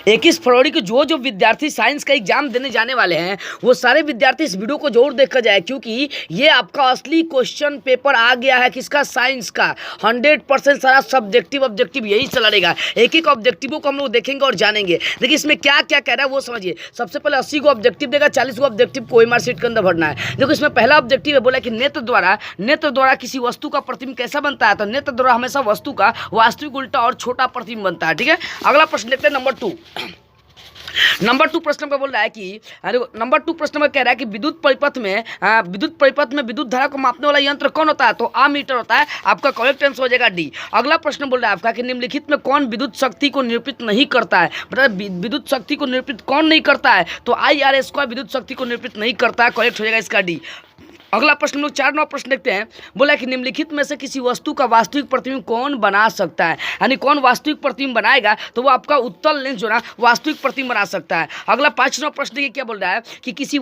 21 फरवरी को जो जो विद्यार्थी साइंस का एग्जाम देने जाने वाले हैं वो सारे विद्यार्थी इस वीडियो को जरूर देखकर जाए, क्योंकि ये आपका असली क्वेश्चन पेपर आ गया है किसका, साइंस का। 100% सारा सब्जेक्टिव ऑब्जेक्टिव यही चला रहेगा। एक एक ऑब्जेक्टिवों को हम लोग देखेंगे और जानेंगे। देखिए इसमें क्या क्या कह रहा है वो समझिए। सबसे पहले 80 को ऑब्जेक्टिव देगा, 40 को ऑब्जेक्टिव को OMR शीट के अंदर भरना है। देखो इसमें पहला ऑब्जेक्टिव है, बोला कि नेत्र द्वारा किसी वस्तु का प्रतिबिंब कैसा बनता है, तो नेत्र द्वारा हमेशा वस्तु का वास्तविक उल्टा और छोटा प्रतिबिंब बनता है। ठीक है, अगला प्रश्न देखते हैं नंबर 2 प्रश्न में बोल रहा है कि नंबर 2 प्रश्न में कह रहा है कि विद्युत परिपथ में विद्युत धारा को मापने वाला यंत्र कौन होता है, तो अमीटर होता है। आपका करेक्ट आंसर हो जाएगा डी। अगला प्रश्न बोल रहा है आपका कि निम्नलिखित में कौन विद्युत शक्ति को निरूपित नहीं करता है, मतलब विद्युत शक्ति को निरूपित कौन नहीं करता है, तो IR² विद्युत शक्ति को निरूपित नहीं करता है। करेक्ट हो जाएगा इसका डी। अगला प्रश्न लोग 4 नंबर प्रश्न देखते हैं। बोला कि निम्नलिखित में से किसी वस्तु का वास्तविक प्रतिबिंब कौन बना सकता है, यानी कौन वास्तविक प्रतिबिंब बनाएगा, तो वो आपका उत्तल लेंस जो ना वास्तविक प्रतिबिंब बना सकता है। अगला 5 नंबर प्रश्न देखिए क्या बोल रहा है कि किसी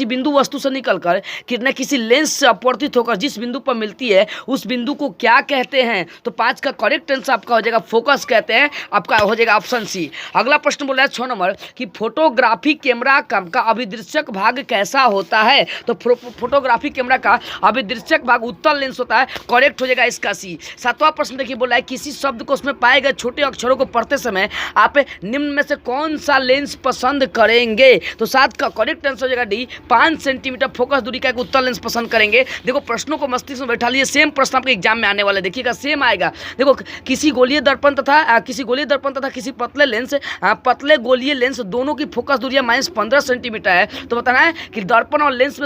बिंदु वस्तु से निकलकर कितना किसी लेंस से अपवर्तित होकर जिस बिंदु पर मिलती है उस बिंदु को क्या कहते हैं, तो 5 का करेक्ट आंसर आपका हो जाएगा फोकस कहते हैं। आपका हो जाएगा ऑप्शन सी। अगला प्रश्न बोल रहा है 6 नंबर कि फोटोग्राफी कैमरा का अभिदृश्यक भाग कैसा होता है, तो फोटोग्राफी कैमरा का अभिदृश्यक भाग उत्तल लेंस होता है। करेक्ट हो जाएगा इसका सी। 7वां प्रश्न देखिए बोला है किसी शब्द को उसमें पाए गए छोटे अक्षरों को पढ़ते समय आप निम्न में से कौन सा लेंस पसंद करेंगे, तो 7 का करेक्ट आंसर हो जाएगा डी। 5 सेंटीमीटर फोकस दूरी का एक उत्तल लेंस पसंद करेंगे। देखो प्रश्नों को मस्तिष्क में बैठा लिए, सेम प्रश्न आपके एग्जाम में आने वाले, देखिएगा सेम आएगा। देखो किसी गोलीय दर्पण तथा किसी पतले गोलीय लेंस दोनों की फोकस दूरियां -15 सेंटीमीटर है, तो बताना है कि दर्पण और लेंस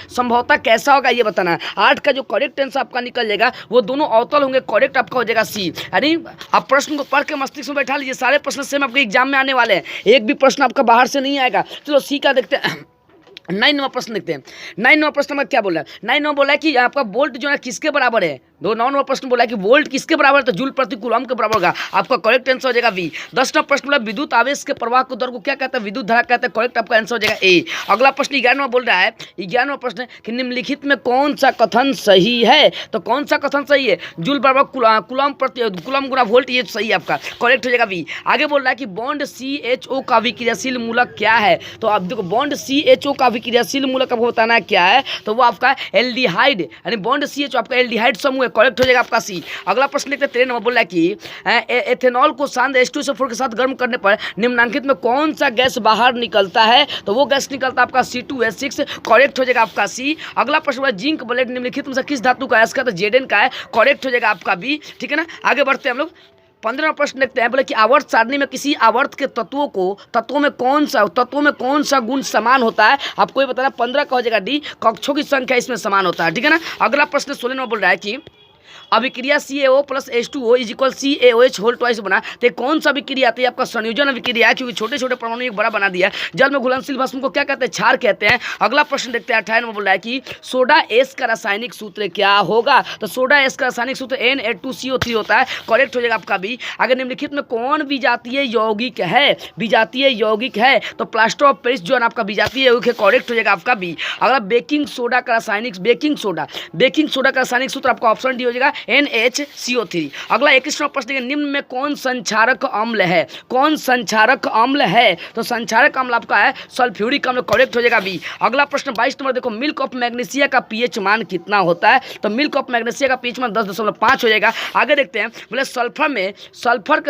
संभवतः कैसा होगा ये बताना है। 8 का जो करेक्ट आंसर आपका निकल जाएगा वो दोनों अवतल होंगे। करेक्ट आपका हो जाएगा सी। यानी आप प्रश्न को पढ़ के मस्तिष्क में बैठा लीजिए, सारे प्रश्न सेम आपके एग्जाम में आने वाले हैं, एक भी प्रश्न आपका बाहर से नहीं आएगा। चलो सी का देखते हैं। 9 नंबर प्रश्न देखते हैं। 9 नंबर प्रश्न में क्या बोला है, 9 नंबर बोला है कि आपका वोल्ट जो है किसके बराबर है। 9 नंबर प्रश्न बोला है कि वोल्ट किसके बराबर है, तो जूल प्रति कूलम के बराबर होगा। आपका करेक्ट आंसर हो जाएगा बी। 10 नंबर प्रश्न बोला विद्युत आवेश के प्रवाह को दर को क्या कहता है, विद्युत धारा कहते हैं। करेक्ट आपका आंसर हो जाएगा ए। अगला प्रश्न 11 नंबर बोल रहा है, 11 नंबर प्रश्न कि निम्नलिखित में कौन सा कथन सही है, तो कौन सा कथन सही है, जूल बराबर कूलम गुना वोल्ट, ये सही है आपका। करेक्ट हो जाएगा बी। आगे बोल रहा है कि बॉन्ड CHO का विक्रियाशील मूलक क्या है, तो आप देखो बॉन्ड CHO का विक्रियाशील मूलक आपको बताना है क्या है, तो वो आपका एल्डिहाइड, यानी बॉन्ड CHO आपका एल्डिहाइड समूह है। करेक्ट हो जाएगा आपका सी। अगला प्रश्न देखते हैं 13 नंबर बोल रहा है कि एथेनॉल को शांत H2SO4 के साथ गर्म करने पर निम्नलिखित में कौन सा गैस बाहर निकलता है, तो वो गैस निकलता है आपका C2H6। करेक्ट हो जाएगा आपका सी। अगला प्रश्न जिंक ब्लेड निम्नलिखित में से किस धातु का है, इसका तो Zn का है। करेक्ट हो जाएगा आपका बी। ठीक है ना, आगे बढ़ते हैं हम लोग। 15 प्रश्न देखते हैं। बोले कि आवर्त सारणी में किसी आवर्त के तत्वों में कौन सा गुण समान होता है, आपको ये बताना। 15 का हो जाएगा डी, कक्षों की संख्या इसमें समान होता है। ठीक है ना, अगला प्रश्न 16 में बोल रहा है कि अभिक्रिया CaO + H2O = CaOH whole twice बना, तो कौन सा विक्रिया आती है, आपका संयोजन विक्रिया है, क्योंकि छोटे छोटे परमाणु एक बड़ा बना दिया। जल में घुलनशील भस्म को क्या कहते हैं, क्षार कहते हैं। अगला प्रश्न देखते हैं 28 में बोल रहा है कि सोडा एस का रासायनिक सूत्र क्या होगा, तो सोडा एस का रासायनिक सूत्र Na2CO3 होता है। करेक्ट हो जाएगा आपका बी। अगर निम्नलिखित में कौन विजातीय यौगिक है, तो प्लास्टर ऑफ पेरिस जो है आपका विजातीय यौगिक है। करेक्ट हो जाएगा आपका बी। अगला बेकिंग सोडा का रासायनिक सूत्र आपका ऑप्शन डी हो जाएगा NaCO3। अगला 21वां प्रश्न, निम्न में कौन संक्षारक अम्ल है, तो संक्षारक अम्ल आपका है सल्फ्यूरिक अम्ल। करेक्ट हो जाएगा बी। अगला प्रश्न 22 नंबर देखो, मिल्क ऑफ मैग्नीशिया का pH मान कितना होता है, तो मिल्क ऑफ मैग्नीशिया का pH मान 10.5 हो जाएगा। आगे देखते हैं, बोले सल्फर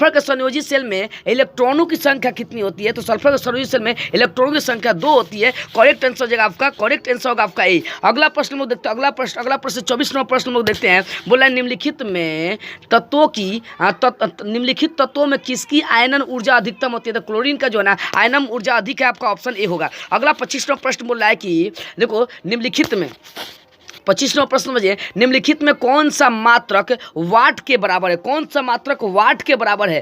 के संयोजी सेल में इलेक्ट्रॉनों की संख्या कितनी होती है, तो सल्फर के संयोजी सेल में इलेक्ट्रॉनों की संख्या 2 होती है। करेक्ट आंसर हो जाएगा आपका, करेक्ट आंसर होगा आपका ए। अगला प्रश्न लोग देखते हैं। अगला प्रश्न 24 नंबर प्रश्न लोग देखते हैं। बोला निम्नलिखित तत्वों में किसकी आयनन ऊर्जा अधिकतम होती है, तो क्लोरीन का जो है ना आयनन ऊर्जा अधिक है। आपका ऑप्शन ए होगा। अगला 25 नंबर प्रश्न बोल रहा है कि देखो निम्नलिखित में 25वां प्रश्न में निम्नलिखित में कौन सा मात्रक वाट के बराबर है,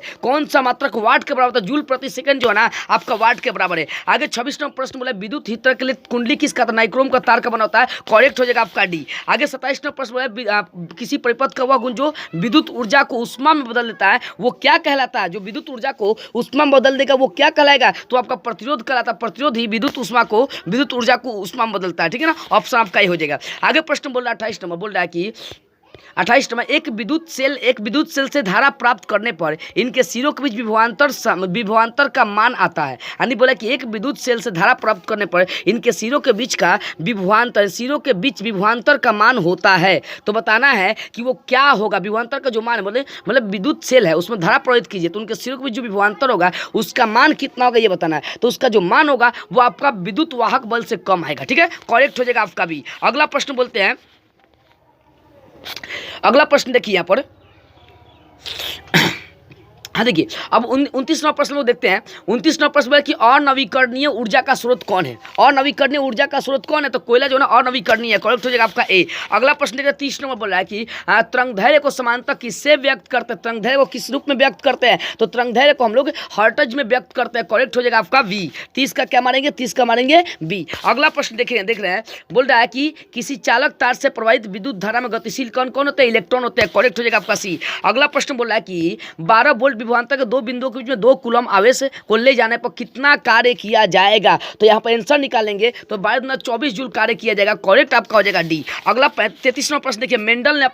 तो जूल प्रति सेकंड जो है ना आपका वाट के बराबर है। आगे 26वां प्रश्न बोला विद्युत हीटर के लिए कुंडली किसका, तो नाइक्रोम का तार का बना होता है। करेक्ट हो जाएगा आपका डी। आगे 27वां प्रश्न बोला किसी परिपथ का वह गुण जो विद्युत ऊर्जा को उष्मा में बदल देता है वो क्या कहलाता है, जो विद्युत ऊर्जा को उष्मा में बदल देगा वो क्या कहलाएगा, तो आपका प्रतिरोध कहलाता है। प्रतिरोध ही विद्युत ऊर्जा को उष्मा में बदलता है। ठीक है ना, ऑप्शन आपका ही हो जाएगा। आगे प्रश्न बोल रहा है 28 नंबर बोल रहा है कि 28 नंबर, एक विद्युत सेल से धारा प्राप्त करने पर इनके सिरों के बीच विभवांतर का मान आता है। यानी बोला कि एक विद्युत सेल से धारा प्राप्त करने पर इनके सिरों के बीच विभवांतर का मान होता है। तो बताना है कि वो क्या होगा, विभवांतर का जो मान है, मतलब विद्युत सेल है उसमें धारा प्रवाहित कीजिए तो उनके सिरों के बीच जो विभवांतर होगा उसका मान कितना होगा ये बताना है। तो उसका जो मान होगा वो आपका विद्युत वाहक बल से कम आएगा। ठीक है, करेक्ट हो जाएगा आपका भी। अगला प्रश्न बोलते हैं, अगला प्रश्न देखिए यहाँ पर। हाँ देखिए, अब 29वां प्रश्न लोग देखते हैं। 29वां प्रश्न है कि अनवीकरणीय ऊर्जा का स्रोत कौन है। अनवीकरणीय ऊर्जा का स्रोत कौन है, तो कोयला जो है ना अनवीकरणीय है, करेक्ट हो जाएगा आपका ए। अगला प्रश्न देखिए 30 नंबर बोल रहा है कि तरंगदैर्घ्य को समानता किससे व्यक्त करते हैं, तरंगदैर्घ्य को किस रूप में व्यक्त करते हैं, तो तरंगदैर्घ्य को हम लोग हर्ट्ज में व्यक्त करते हैं, करेक्ट हो जाएगा आपका बी। 30 का क्या मारेंगे, 30 का मारेंगे बी। अगला प्रश्न देख रहे हैं, बोल रहा है कि किसी चालक तार से प्रवाहित विद्युत धारा में गतिशील कौन कौन होते हैं, इलेक्ट्रॉन होते हैं, करेक्ट हो जाएगा आपका सी। अगला प्रश्न बोल रहा है कि 12 वोल्ट विभवांतर के दो बिंदुओं के बीच में 2 कूलम आवेश को ले जाने पर कितना कार्य किया जाएगा। तो यहाँ पर आंसर निकालेंगे तो 12×24 जूल कार्य किया जाएगा, करेक्ट आपका हो जाएगा डी। अगला 33वां प्रश्न देखिए, मेंडल ने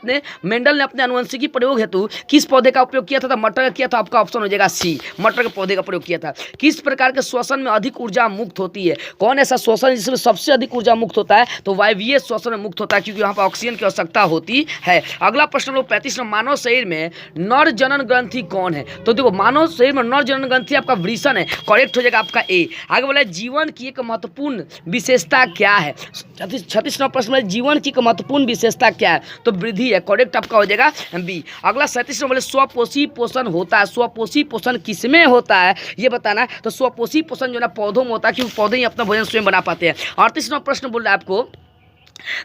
अपने आनुवंशिकी प्रयोग हेतु किस पौधे का उपयोग किया था, तो मटर का किया था, आपका ऑप्शन हो जाएगा सी, मटर के पौधे का प्रयोग किया था। किस प्रकार के श्वसन में अधिक ऊर्जा मुक्त होती है, कौन ऐसा श्वसन जिसमें सबसे अधिक ऊर्जा मुक्त होता है, तो वायवीय श्वसन में मुक्त होता है, क्योंकि यहाँ पर ऑक्सीजन की आवश्यकता होती है। अगला प्रश्न लोग 35 में, मानव शरीर में नर जनन ग्रंथि कौन है, तो देखो मानव शरीर में नर जनन ग्रंथि आपका वृषण है, करेक्ट हो जाएगा आपका ए। आगे बोला जीवन की एक महत्वपूर्ण विशेषता क्या है, 36वां प्रश्न में जीवन की एक महत्वपूर्ण विशेषता क्या है, तो वृद्धि है, करेक्ट आपका हो जाएगा बी। अगला 37वां बोले स्वपोषी पोषण होता है, स्वपोषी पोषण किसमें होता है ये बताना है, तो स्वपोषी पोषण जो है पौधों में होता है, क्योंकि पौधे ही अपना भोजन स्वयं बना पाते हैं। 38वां प्रश्न बोल रहा है आपको,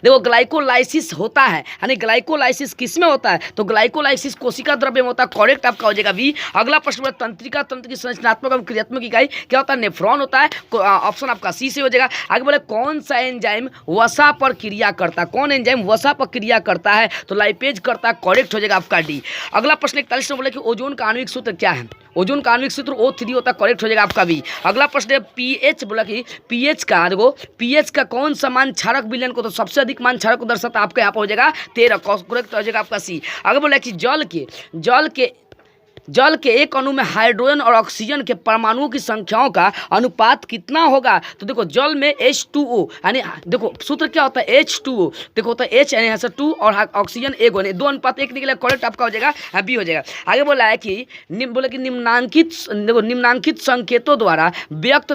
देखो ग्लाइकोलाइसिस होता है, यानी ग्लाइकोलाइसिस किसमें होता है, तो ग्लाइकोलाइसिस कोशिका द्रव्य में होता है, करेक्ट आपका हो जाएगा बी। अगला प्रश्न तंत्रिका तंत्र की संरचनात्मक एवं क्रियात्मक इकाई क्या होता है, नेफ्रॉन होता है, ऑप्शन आपका सी से हो जाएगा। आगे बोले कौन सा एंजाइम वसा पर क्रिया करता है, कौन एंजाइम वसा पर क्रिया करता है, तो लाइपेज करता है, करेक्ट हो जाएगा आपका डी। अगला प्रश्न 41 में बोले कि ओजोन का आणविक सूत्र क्या है, ओजोन का आणविक सूत्र O3 होता है, करेक्ट हो जाएगा आपका बी। अगला प्रश्न है पीएच, बोला कि पीएच का, देखो पीएच का कौन सा मान क्षारक विलयन को, तो सबसे अधिक मान क्षारक को दर्शाता है, आपका यहाँ पर हो जाएगा 13, करेक्ट हो जाएगा आपका सी। आगे बोला कि जल के एक अणु में हाइड्रोजन और ऑक्सीजन के परमाणुओं की संख्याओं का अनुपात कितना होगा, तो देखो जल में H2O, यानी देखो सूत्र क्या होता है H2O, देखो होता है H यानी 2 और ऑक्सीजन 1 होने 2:1 निकले, करेक्ट आपका हो जाएगा बी हो जाएगा। आगे बोला है कि निम्नांकित संकेतों द्वारा व्यक्त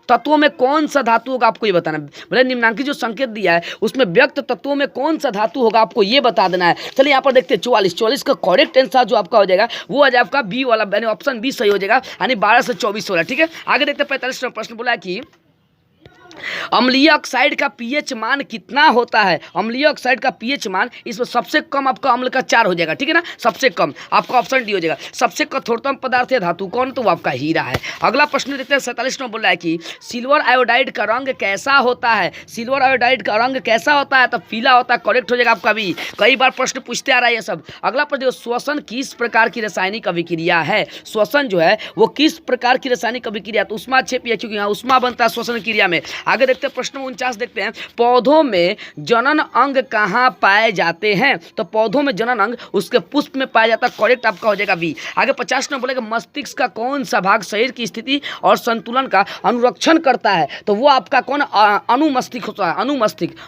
तत्वों में कौन सा धातु होगा, आपको ये बताना है। बोले निम्नांकित जो संकेत दिया है उसमें व्यक्त तत्वों में कौन सा धातु होगा, आपको ये बता देना है। चलिए यहाँ पर देखते हैं 44 का करेक्ट आंसर जो आपका हो जाएगा वो आ जाएगा आपका बी वाला, यानी ऑप्शन बी सही हो जाएगा, यानी 12 से 24 हो रहा है। ठीक है, आगे देखते हैं 45वां प्रश्न बोला कि अम्लीय ऑक्साइड का पीएच मान कितना होता है, अम्लीय ऑक्साइड का पीएच मान, इसमें सबसे कम आपका अम्ल का 4 हो जाएगा, ठीक है ना, सबसे कम आपका ऑप्शन डी हो जाएगा। सबसे कठोरतम पदार्थ या धातु कौन, तो वो आपका हीरा है। अगला प्रश्न देखते हैं 47 में बोल रहा है कि सिल्वर आयोडाइड का रंग कैसा होता है, सिल्वर आयोडाइड का रंग कैसा होता है, तो पीला होता है, करेक्ट हो जाएगा आपका भी। कई बार प्रश्न पूछते आ रहा है ये सब। अगला प्रश्न, श्वसन किस प्रकार की रासायनिक अभिक्रिया है, श्वसन जो है वो किस प्रकार की रासायनिक अभिक्रिया, तो उष्माक्षेपी है, क्योंकि यहाँ उष्मा बनता है श्वसन क्रिया में। आगे देखते हैं प्रश्न 49 देखते हैं, पौधों में जनन अंग कहाँ पाए जाते हैं, तो पौधों में जनन अंग उसके पुष्प में पाया जाता है, करेक्ट आपका हो जाएगा बी। आगे 50 में बोलेगा मस्तिष्क का कौन सा भाग शरीर की स्थिति और संतुलन का अनुरक्षण करता है, तो वो आपका कौन, अनुमस्तिष्क होता है,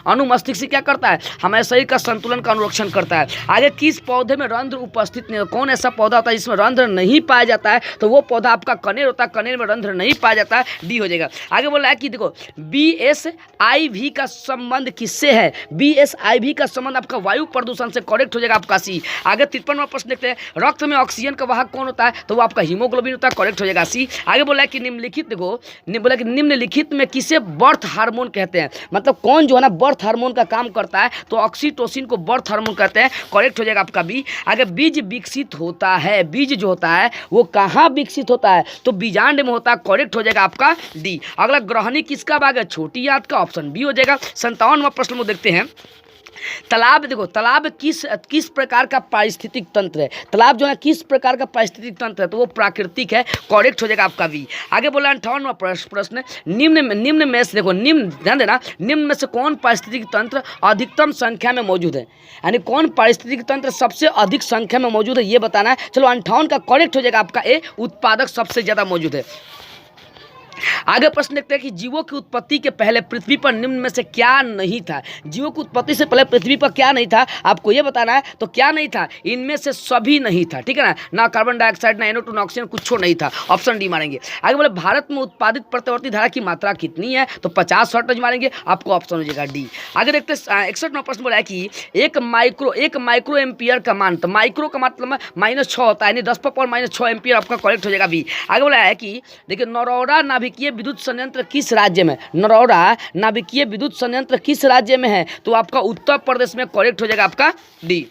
अनुमस्तिष्क से क्या करता है, हमारे शरीर का संतुलन का अनुरक्षण करता है। आगे किस पौधे में रंध्र उपस्थित नहीं, कौन ऐसा पौधा होता है जिसमें रंध्र नहीं पाया जाता है, तो वो पौधा आपका कनेर होता है, कनेर में रंध्र नहीं पाया जाता है, डी हो जाएगा। आगे बोला है कि देखो BSIV का संबंध किससे है, BSIV का संबंध आपका वायु प्रदूषण से, करेक्ट हो जाएगा आपका सी। आगे 53वां प्रश्न देखते हैं, रक्त में ऑक्सीजन का वाहक कौन होता है, तो वो आपका हीमोग्लोबिन होता है, करेक्ट हो जाएगा सी। आगे बोला है कि निम्नलिखित, देखो बोला कि निम्नलिखित में किसे बर्थ हार्मोन कहते हैं, मतलब कौन जो है ना बर्थ हार्मोन का काम करता है, तो ऑक्सीटोसिन को बर्थ हार्मोन कहते हैं, करेक्ट हो जाएगा आपका बी। आगे बीज विकसित होता है, बीज जो होता है वो कहाँ विकसित होता है, तो बीजांड में होता है, करेक्ट हो जाएगा आपका डी। अगला ग्रहणी किसका भाग है, छोटी आंत का, ऑप्शन बी हो जाएगा। 57वां प्रश्न में देखते हैं, तालाब, देखो तालाब किस प्रकार का पारिस्थितिक तंत्र है, तालाब जो है किस प्रकार का पारिस्थितिक तंत्र है, तो वो प्राकृतिक है, करेक्ट हो जाएगा आपका बी। आगे बोला 58वां प्रश्न, निम्न में से, देखो निम्न ध्यान देना, निम्न में से कौन पारिस्थितिक तंत्र अधिकतम संख्या में मौजूद है, यानी कौन पारिस्थितिक तंत्र सबसे अधिक संख्या में मौजूद है ये बताना है। चलो 58 का करेक्ट हो जाएगा आपका ए, उत्पादक सबसे ज्यादा मौजूद है। आगे प्रश्न देखते हैं कि जीवों की उत्पत्ति के पहले पृथ्वी पर निम्न में से क्या नहीं था। जीवों की उत्पत्ति से पहले पृथ्वी पर क्या नहीं था, आपको यह बताना है। तो क्या नहीं था, इनमें से सभी नहीं था, ठीक है ना, ना कार्बन डाइऑक्साइड, ना NO2, ना ऑक्सीजन, कुछ नहीं था। ऑप्शन डी मारेंगे। आगे बोले भारत में उत्पादित प्रतिवर्ती धारा की मात्रा कितनी है, तो 50 शॉर्टेज मारेंगे, आपको ऑप्शन हो जाएगा डी। आगे देखते हैं 61वां प्रश्न बोला है कि एक माइक्रो एम्पियर का मान, तो माइक्रो का मतलब -6 होता है, यानी 10⁻⁻6 एम्पियर, आपका करेक्ट हो जाएगा बी। आगे बोला है कि देखिए नरौरा नाभिकीय विद्युत संयंत्र किस राज्य में, नरौरा नाभिकीय विद्युत संयंत्र किस राज्य में है, तो आपका उत्तर प्रदेश में, करेक्ट हो जाएगा आपका डी।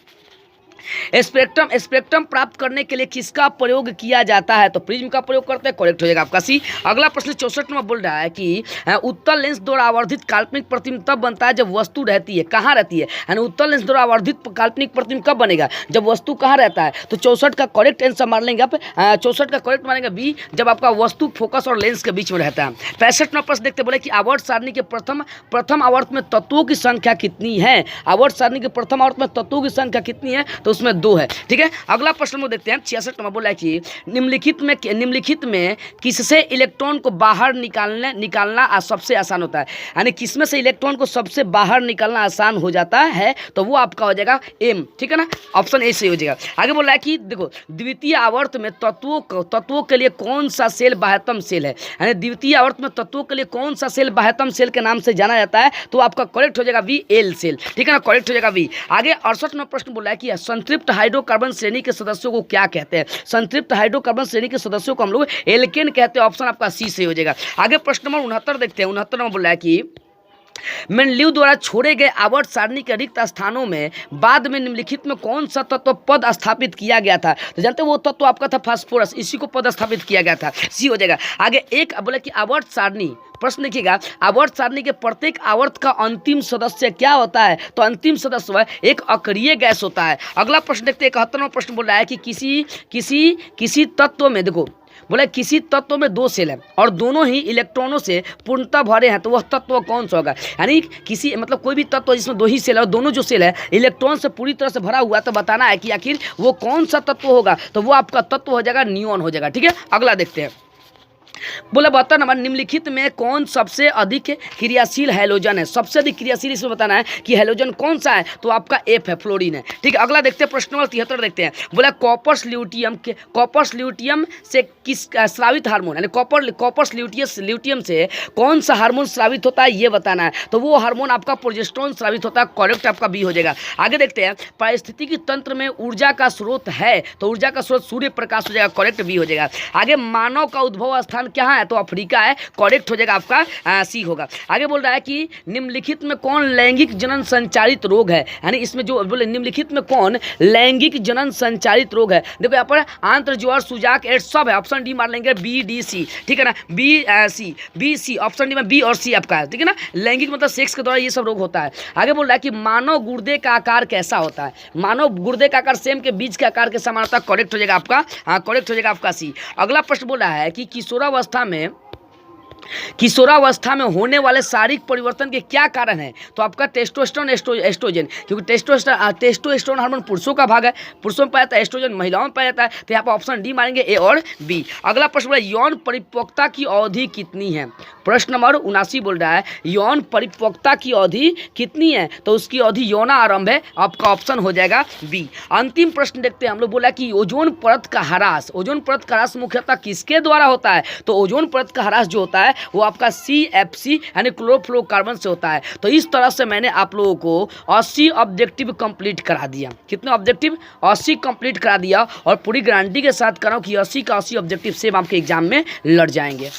स्पेक्ट्रम प्राप्त करने के लिए किसका प्रयोग किया जाता है, तो प्रिज्म का प्रयोग करते हैं, करेक्ट हो जाएगा आपका सी। अगला प्रश्न 64 में बोल रहा है कि उत्तल लेंस द्वारा आवर्धित काल्पनिक प्रतिबिंब तब बनता है जब वस्तु रहती है, कहाँ रहती है, यानी उत्तल लेंस द्वारा आवर्धित काल्पनिक प्रतिबिंब कब बनेगा, जब वस्तु कहाँ रहता है, तो 64 का करेक्ट आंसर मार लेंगे आप, 64 का करेक्ट मारेंगे बी, जब आपका वस्तु फोकस और लेंस के बीच में रहता है। 65वां प्रश्न देखते बोले कि आवर्त सारणी के प्रथम आवर्त में तत्वों की संख्या कितनी है, आवर्त सारणी के प्रथम आवर्त में तत्वों की संख्या कितनी है, तो उसमें 2 है, ठीक है। अगला प्रश्न में देखते हैं 66 में बोला है कि निम्नलिखित में किससे इलेक्ट्रॉन को बाहर निकालना सबसे आसान होता है, यानी किसमें से इलेक्ट्रॉन को सबसे बाहर निकालना आसान हो जाता है, तो वो आपका हो जाएगा एम, ठीक है ना, ऑप्शन ए से हो जाएगा। आगे बोला है कि देखो द्वितीय आवर्त में तत्वों के लिए कौन सा सेल बाह्यतम सेल है, यानी द्वितीय आवर्त में तत्वों के लिए कौन सा सेल बाह्यतम सेल के नाम से जाना जाता है, तो आपका करेक्ट हो जाएगा बी, एल सेल, ठीक है ना, करेक्ट हो जाएगा बी। आगे 68वां प्रश्न बोला है कि संतृप्त हाइड्रोकार्बन श्रेणी के सदस्यों को क्या कहते हैं, संतृप्त हाइड्रोकार्बन श्रेणी के सदस्यों को हम लोग एल्केन कहते हैं, ऑप्शन आपका सी से हो जाएगा। आगे प्रश्न नंबर 69 देखते हैं। 69 में बोला है कि मेंडलीव द्वारा छोड़े गए आवर्त सारणी के रिक्त स्थानों में बाद में निम्नलिखित में कौन सा तत्व पद स्थापित किया गया था, तो जानते हैं वो तत्व आपका था फास्फोरस, इसी को पद स्थापित किया गया था, सी हो जाएगा। आगे एक बोले कि आवर्त सारणी, प्रश्न देखिएगा, आवर्त सारणी के प्रत्येक आवर्त का अंतिम सदस्य क्या होता है, तो अंतिम सदस्य एक अक्रिय गैस होता है। अगला प्रश्न देखते हैं 71वां प्रश्न बोल रहा है कि किसी तत्व में, देखो बोला किसी तत्व में 2 सेल है और दोनों ही इलेक्ट्रॉनों से पूर्णतः भरे हैं, तो वह तत्व कौन सा होगा, यानी किसी मतलब कोई भी तत्व जिसमें 2 ही सेल है और दोनों जो सेल है इलेक्ट्रॉन से पूरी तरह से भरा हुआ, तो बताना है कि आखिर वो कौन सा तत्व होगा, तो वो आपका तत्व हो जाएगा नियॉन हो जाएगा, ठीक है। अगला देखते हैं, बोला 72 नंबर, निम्नलिखित में कौन सबसे अधिक क्रियाशील हैलोजन है, सबसे अधिक क्रियाशील इसमें बताना है कि हैलोजन कौन सा है, तो आपका एफ है, फ्लोरीन है, ठीक है। अगला देखते हैं प्रश्न नंबर 73 देखते हैं। बोला कॉपर ल्यूटियम से किस स्रावित हार्मोन, यानी कॉपर ल्यूटियम से कौन सा हार्मोन स्रावित होता है ये बताना है, तो वो हार्मोन आपका प्रोजेस्टेरोन स्रावित होता है, करेक्ट आपका बी हो जाएगा। आगे देखते हैं पारिस्थितिकी तंत्र में ऊर्जा का स्रोत है, तो ऊर्जा का स्रोत सूर्य प्रकाश हो जाएगा, करेक्ट बी हो जाएगा। आगे मानव का उद्भव स्थान क्या है, तो अफ्रीका है, करेक्ट हो जाएगा आपका सी होगा। आगे बोल रहा है कि निम्नलिखित में कौन लैंगिक जनन संचारित रोग है, यानी इसमें जो बोले निम्नलिखित में कौन लैंगिक जनन संचारित रोग है, देखो यहाँ पर आंत्र ज्वर सुजाक एड्स सब है, ऑप्शन डी मार लेंगे, बी डी सी, ठीक है ना, बी सी ऑप्शन डी में बी और सी आपका है, ठीक है ना, लैंगिक मतलब सेक्स के द्वारा ये सब रोग होता है। आगे बोल रहा है कि मानव गुर्दे का आकार कैसा होता है, मानव गुर्दे का आकार सेम के बीज के आकार के समान होता है, करेक्ट हो जाएगा आपका, हाँ करेक्ट हो जाएगा आपका सी। अगला प्रश्न बोल रहा है कि किशोरावस्था में होने वाले शारीरिक परिवर्तन के क्या कारण है, तो आपका टेस्टोस्टेरोन एस्ट्रोजन, क्योंकि टेस्टोस्टेरोन हार्मोन पुरुषों का भाग है, पुरुषों में पाया जाता है, एस्ट्रोजन महिलाओं में पाया जाता है, तो यहाँ पर ऑप्शन डी मारेंगे, ए और बी। अगला प्रश्न बोला यौन परिपक्वता की अवधि कितनी है, प्रश्न नंबर 79 बोल रहा है यौन परिपक्वता की अवधि कितनी है, तो उसकी अवधि यौना आरंभ है, आपका ऑप्शन हो जाएगा बी। अंतिम प्रश्न देखते हैं हम लोग, बोला कि ओजोन परत का ह्रास मुख्यतः किसके द्वारा होता है, तो ओजोन परत का ह्रास जो होता है वो आपका CFC यानी क्लोरोफ्लोरोकार्बन से होता है। तो इस तरह से मैंने आप लोगों को 80 ऑब्जेक्टिव कंप्लीट करा दिया, कितने ऑब्जेक्टिव 80 कंप्लीट करा दिया, और पूरी गारंटी के साथ कर रहा हूँ कि 80 का 80 ऑब्जेक्टिव सेम आपके एग्जाम में लड़ जाएंगे।